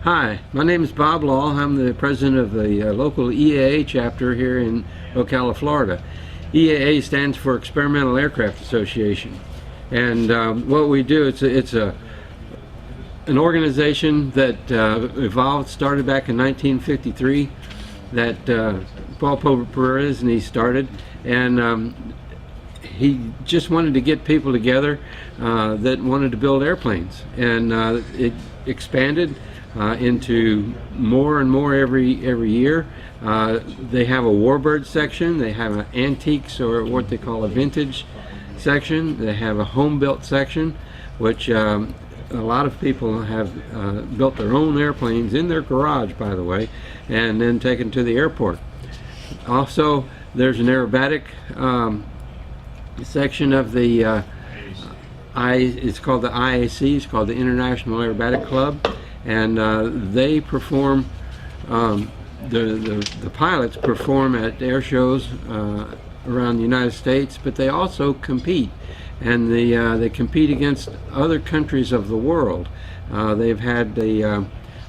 Hi, my name is Bob Law. I'm the president of the local EAA chapter here in Ocala, Florida. EAA stands for Experimental Aircraft Association, and what we do, it's an organization that started back in 1953, that Paul Perez and he started, and he just wanted to get people together that wanted to build airplanes, and it expanded into more and more every year. They have a warbird section, they have an antiques, or what they call a vintage section, they have a home built section, which a lot of people have built their own airplanes in their garage, by the way, and then taken to the airport. Also, there's an aerobatic section of the it's called the IAC, it's called the International Aerobatic Club, and they perform, the pilots perform at air shows around the United States, but they also compete, and they compete against other countries of the world. They've had the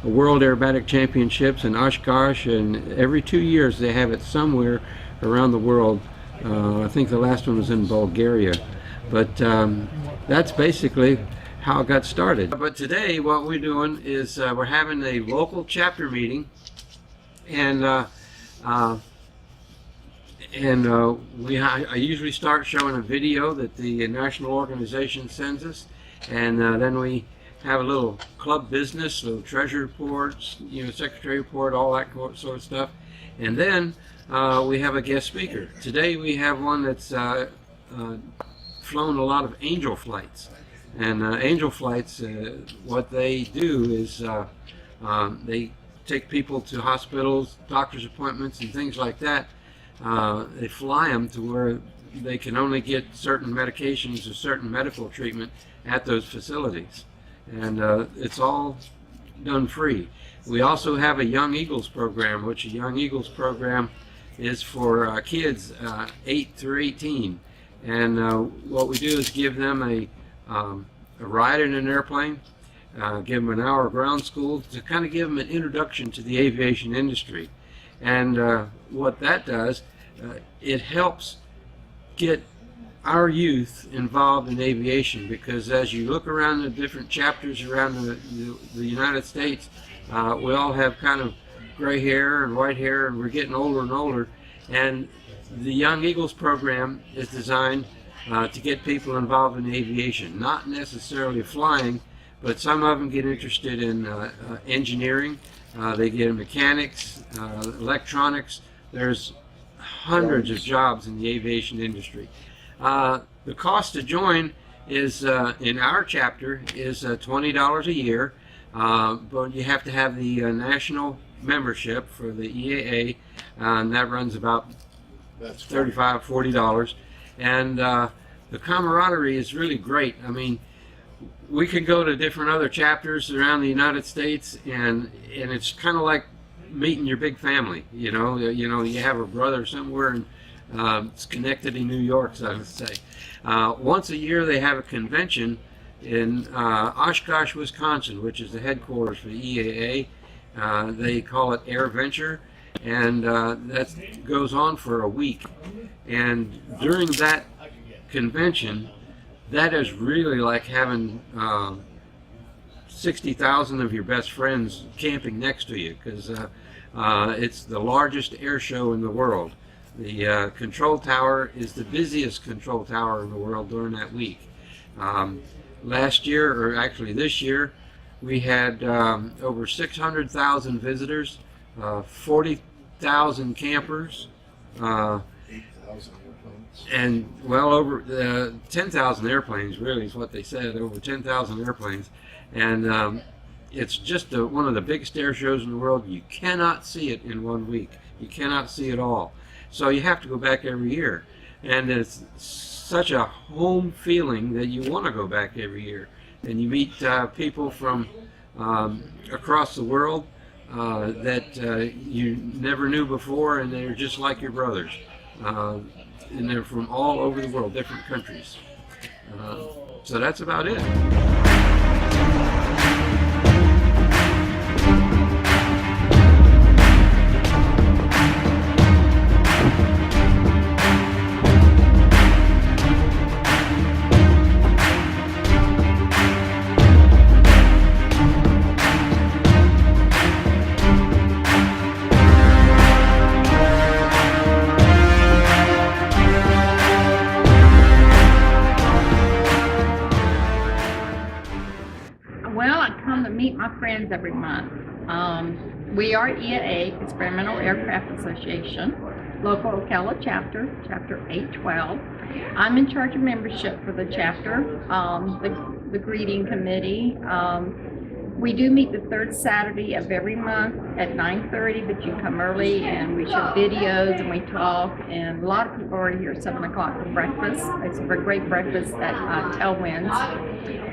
World Aerobatic Championships in Oshkosh, and every 2 years they have it somewhere around the world. I think the last one was in Bulgaria, but that's basically how it got started. But today what we're doing is we're having a local chapter meeting, and I usually start showing a video that the national organization sends us, and then we have a little club business, little treasury reports, secretary report, all that sort of stuff, and then we have a guest speaker. Today we have one that's flown a lot of angel flights. And angel flights, what they do is they take people to hospitals, doctor's appointments, and things like that. They fly them to where they can only get certain medications or certain medical treatment at those facilities. And it's all done free. We also have a Young Eagles program, which a Young Eagles program is for kids 8 through 18. And what we do is give them a ride in an airplane, give them an hour of ground school to kind of give them an introduction to the aviation industry. And what that does, it helps get our youth involved in aviation, because as you look around the different chapters around the United States, we all have kind of gray hair and white hair, and we're getting older and older, and the Young Eagles program is designed to get people involved in aviation, not necessarily flying, but some of them get interested in engineering, they get in mechanics, electronics. There's hundreds of jobs in the aviation industry. The cost to join is, in our chapter, is $20 a year, but you have to have the national membership for the EAA, and that runs about $35, $40, and the camaraderie is really great. I mean, we can go to different other chapters around the United States, and it's kind of like meeting your big family. You have a brother somewhere in Schenectady, New York, so to say. Once a year they have a convention in Oshkosh, Wisconsin, which is the headquarters for the EAA. They call it Air Venture, and that goes on for a week. And during that convention, that is really like having 60,000 of your best friends camping next to you, because it's the largest air show in the world. The control tower is the busiest control tower in the world during that week. Last year, or actually this year, we had over 600,000 visitors, 40,000 campers, and well over 10,000 airplanes, really is what they said, over 10,000 airplanes. And it's just one of the biggest air shows in the world. You cannot see it in 1 week. You cannot see it all. So you have to go back every year. And it's such a home feeling that you want to go back every year. And you meet people from across the world that you never knew before, and they're just like your brothers. And they're from all over the world, different countries. So that's about it. come to meet my friends every month. We are EAA, Experimental Aircraft Association, local Ocala chapter, chapter 812. I'm in charge of membership for the chapter, the greeting committee. We do meet the third Saturday of every month at 9:30, but you come early and we show videos and we talk, and a lot of people are here at 7 o'clock for breakfast. It's a great breakfast at Tailwinds.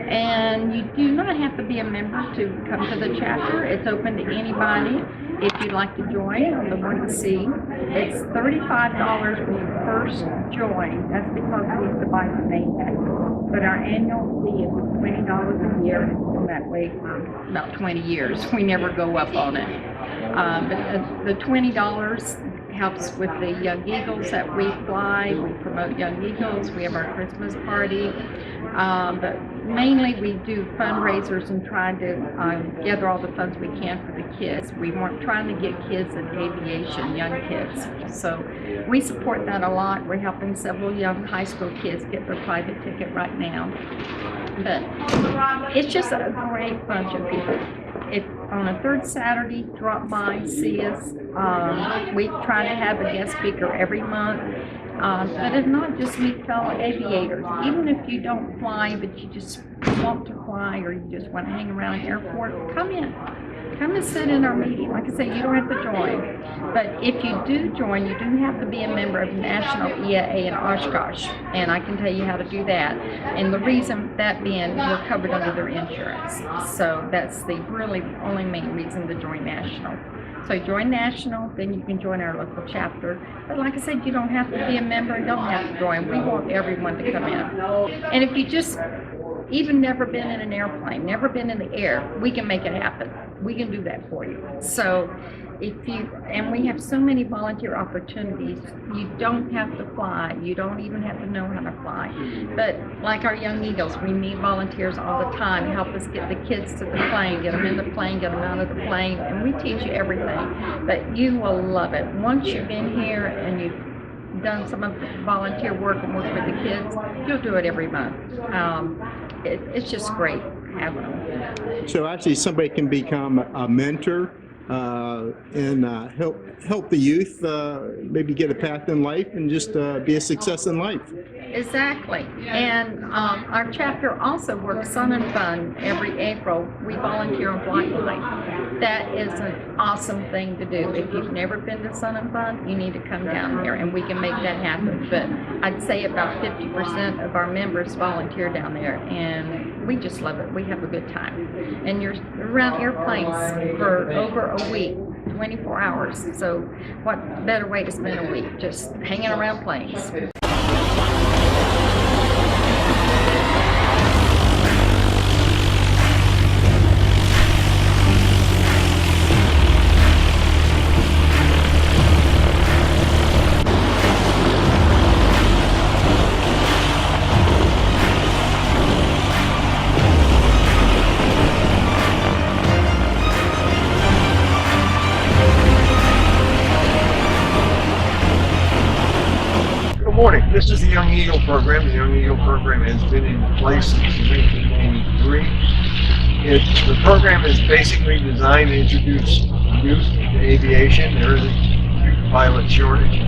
And you do not have to be a member to come to the chapter. It's open to anybody. If you'd like to join on the 1C, it's $35 when you first join. That's because we have to buy the name tag. But our annual fee is $20 a year, and it's been that way for about 20 years. We never go up on it. But the $20 helps with the Young Eagles that we fly. We promote Young Eagles. We have our Christmas party. But mainly we do fundraisers and try to gather all the funds we can for the kids. We weren't trying to get kids in aviation, young kids. So we support that a lot. We're helping several young high school kids get their private ticket right now. But it's just a great bunch of people. If on a third Saturday, drop by, see us. We try to have a guest speaker every month. But if not, just meet fellow aviators. Even if you don't fly, but you just want to fly or you just want to hang around an airport, come in. Come and sit in our meeting. Like I say, you don't have to join. But if you do join, you do have to be a member of National EAA in Oshkosh. And I can tell you how to do that. And the reason that being, we're covered under their insurance. So that's the really only main reason to join National. So join National, then you can join our local chapter. But like I said, you don't have to be a member and don't have to join. We want everyone to come in. And if you just even never been in an airplane, never been in the air, we can make it happen. We can do that for you. So and we have so many volunteer opportunities. You don't have to fly. You don't even have to know how to fly. But like our Young Eagles, we need volunteers all the time to help us get the kids to the plane, get them in the plane, get them out of the plane, and we teach you everything. But you will love it. Once you've been here and you've done some of the volunteer work and work with the kids, you'll do it every month. It's just great having them. So actually somebody can become a mentor and help the youth maybe get a path in life and just be a success in life. Exactly. And our chapter also works Sun and Fun every April. We volunteer on Block Night. That is an awesome thing to do. If you've never been to Sun and Fun, you need to come down here and we can make that happen. But I'd say about 50% of our members volunteer down there, and we just love it. We have a good time. And you're around airplanes for over a week, 24 hours. So what better way to spend a week? Just hanging around planes. Good morning. This is the Young Eagle program. The Young Eagle program has been in place since 1983. The program is basically designed to introduce youth to aviation. There is a youth pilot shortage.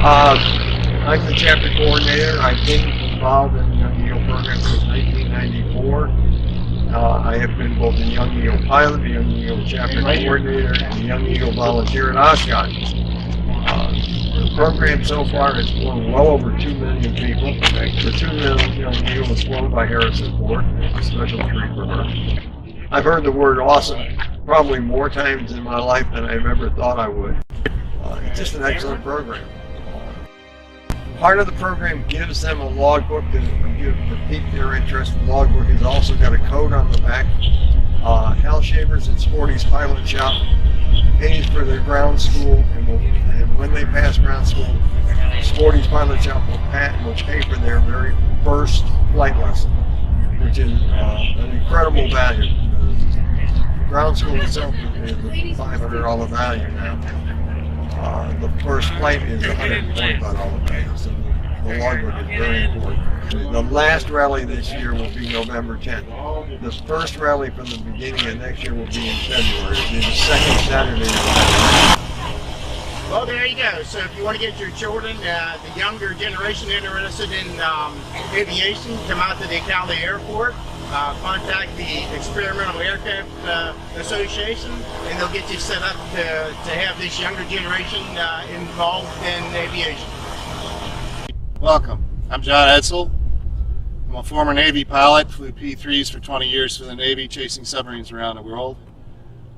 I'm the chapter coordinator. I've been involved in the Young Eagle program since 1994. I have been both the Young Eagle pilot, the Young Eagle chapter coordinator, and the Young Eagle volunteer at Oshkosh. The program so far has flown well over 2 million people. The 2 million Young Eagle was flown by Harrison Ford, a special treat for her. I've heard the word awesome probably more times in my life than I've ever thought I would. It's just an excellent program. Part of the program gives them a logbook to pique their interest. The logbook has also got a code on the back. Hal Shavers at Sporty's Pilot Shop pays for their ground school, and when they pass ground school, Sporty's Pilot Shop will pay for their very first flight lesson, which is an incredible value. Ground school itself is a $500 value now. The first flight is $125 value. So the logbook is very important. The last rally this year will be November 10th. The first rally from the beginning of next year will be in February. It'll be the second Saturday of February. Well, there you go. So if you want to get your children, the younger generation interested in aviation, come out to the Ocala Airport, contact the Experimental Aircraft Association, and they'll get you set up to have this younger generation involved in aviation. Welcome. I'm John Edsel. I'm a former Navy pilot, flew P-3s for 20 years for the Navy, chasing submarines around the world.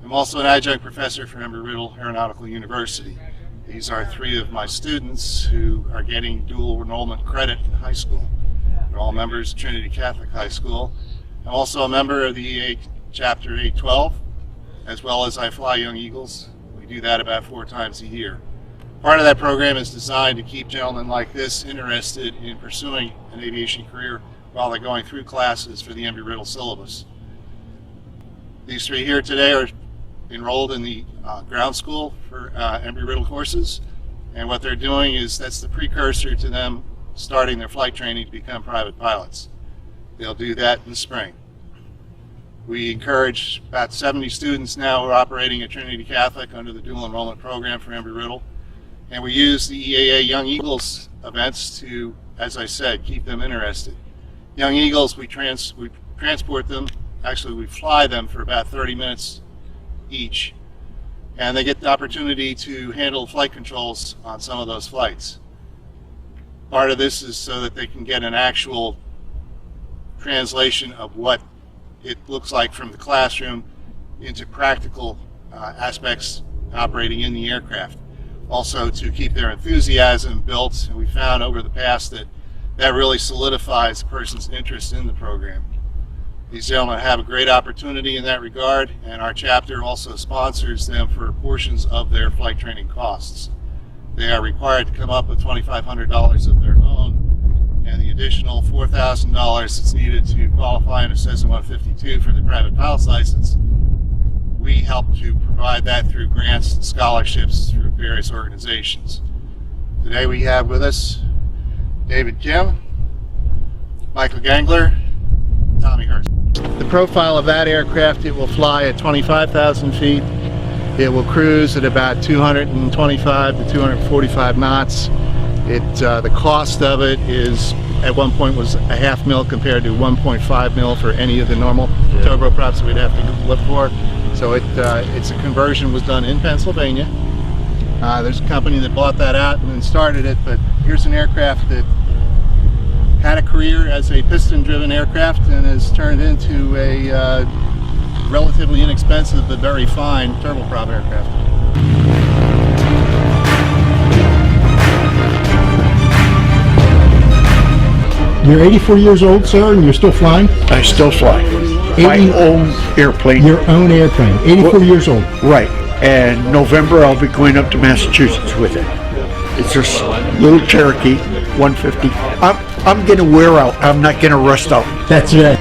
I'm also an adjunct professor for Embry-Riddle Aeronautical University. These are 3 of my students who are getting dual enrollment credit in high school. They're all members of Trinity Catholic High School. I'm also a member of the EAA Chapter 812, as well as I fly Young Eagles. We do that about 4 times a year. Part of that program is designed to keep gentlemen like this interested in pursuing an aviation career while they're going through classes for the Embry-Riddle syllabus. These 3 here today are enrolled in the ground school for Embry-Riddle courses, and what they're doing is that's the precursor to them starting their flight training to become private pilots. They'll do that in the spring. We encourage about 70 students now who are operating at Trinity Catholic under the dual enrollment program for Embry-Riddle, and we use the EAA Young Eagles events to, as I said, keep them interested. Young Eagles, we transport them, actually we fly them for about 30 minutes each, and they get the opportunity to handle flight controls on some of those flights. Part of this is so that they can get an actual translation of what it looks like from the classroom into practical aspects operating in the aircraft. Also to keep their enthusiasm built, and we found over the past that that really solidifies a person's interest in the program. These gentlemen have a great opportunity in that regard, and our chapter also sponsors them for portions of their flight training costs. They are required to come up with $2,500 of their own, and the additional $4,000 that's needed to qualify under Cessna 152 for the private pilot's license, we help to provide that through grants and scholarships through various organizations. Today we have with us David Kim, Michael Gangler, Tommy Hurst. The profile of that aircraft, it will fly at 25,000 feet. It will cruise at about 225 to 245 knots. The cost of it is, at one point, was $500,000 compared to $1.5 million for any of the normal turboprops we'd have to look for. So it's a conversion was done in Pennsylvania. There's a company that bought that out and then started it, but here's an aircraft that had a career as a piston-driven aircraft and has turned into a relatively inexpensive but very fine turboprop aircraft. You're 84 years old, sir, and you're still flying? I still fly. My own airplane. Your own airplane, 84 years old. Right. And November I'll be going up to Massachusetts with it. It's just little Cherokee 150. I'm gonna wear out. I'm not gonna rust out. That's right.